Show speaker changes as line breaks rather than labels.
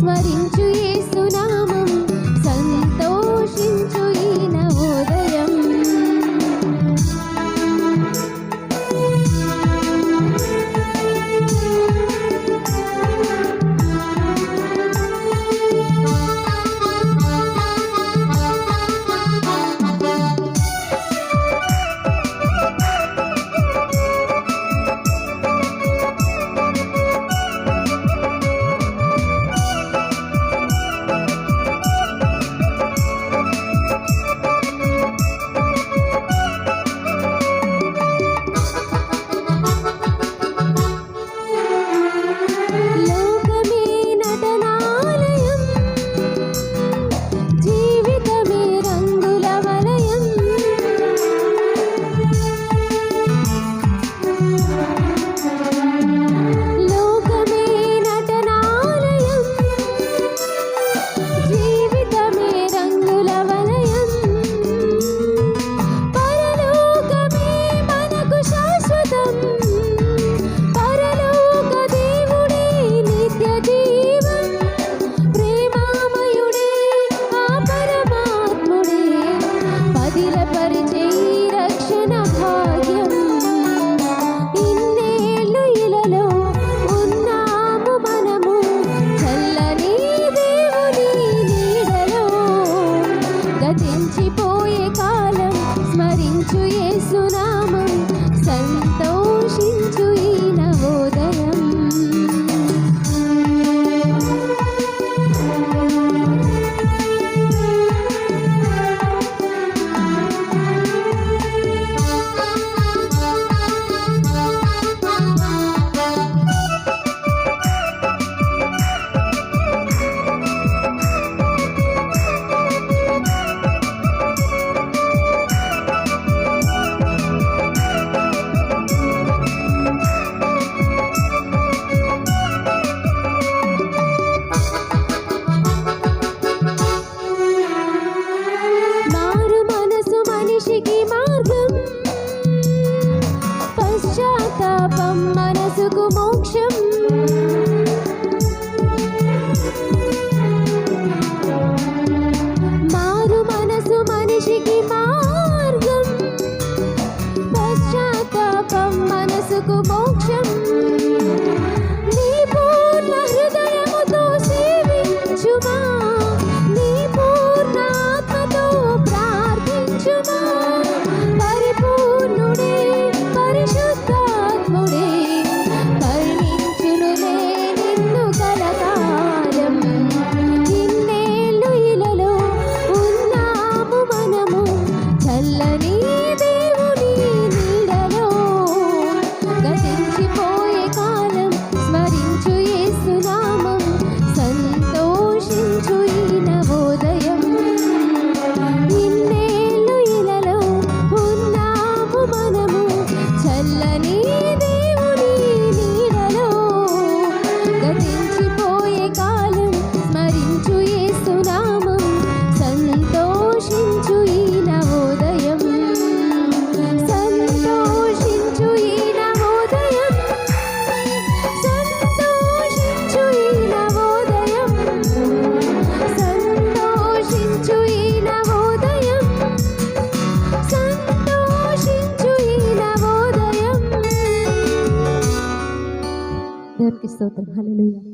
స్మరించు యేసునామం సంతోషించు ఈ నవోదయం. గతించిపోయే కాలం స్మరించు యేసునామం సంతోషించు ఈ నవోదయం. పశ్చాత్తాపం మనసుకు మోక్షం. మారు మనసు మనిషికి మార్గం. పశ్చాత్తాపం మనసుకు మోక్షం. నీ పూర్ణ హృదయముతో సేవించుమా, నీ పూర్ణ ఆత్మతో ప్రార్థించుమా. పరిపూర్ణుడే పరిశుద్ధాత్ముడే కరుణించునులే నిన్ను కలకాలం. ఇన్నేళ్ళు ఇలలో ఉన్నాము మనము చల్లని దేవుని నీడలో. గతించిపోయే కాలం స్మరించు యేసునామం సంతోషించు ఈ నవోదయం. ఇన్నేళ్ళు ఇలలో ఉన్నాము మనము చల్లని దేవుని నీడలో. గతించిపోయే కాలం స్మరించు యేసునామం సంతోషించు ఈ నవోదయం. సంతోషించు ఈ నవోదయం. సంతోషించు ఈ నవోదయం. సంతోషించు ఈ నవోదయం. సంతోషించు ఈ నవోదయం. దేవునికి స్తోత్రం. హల్లెలూయా.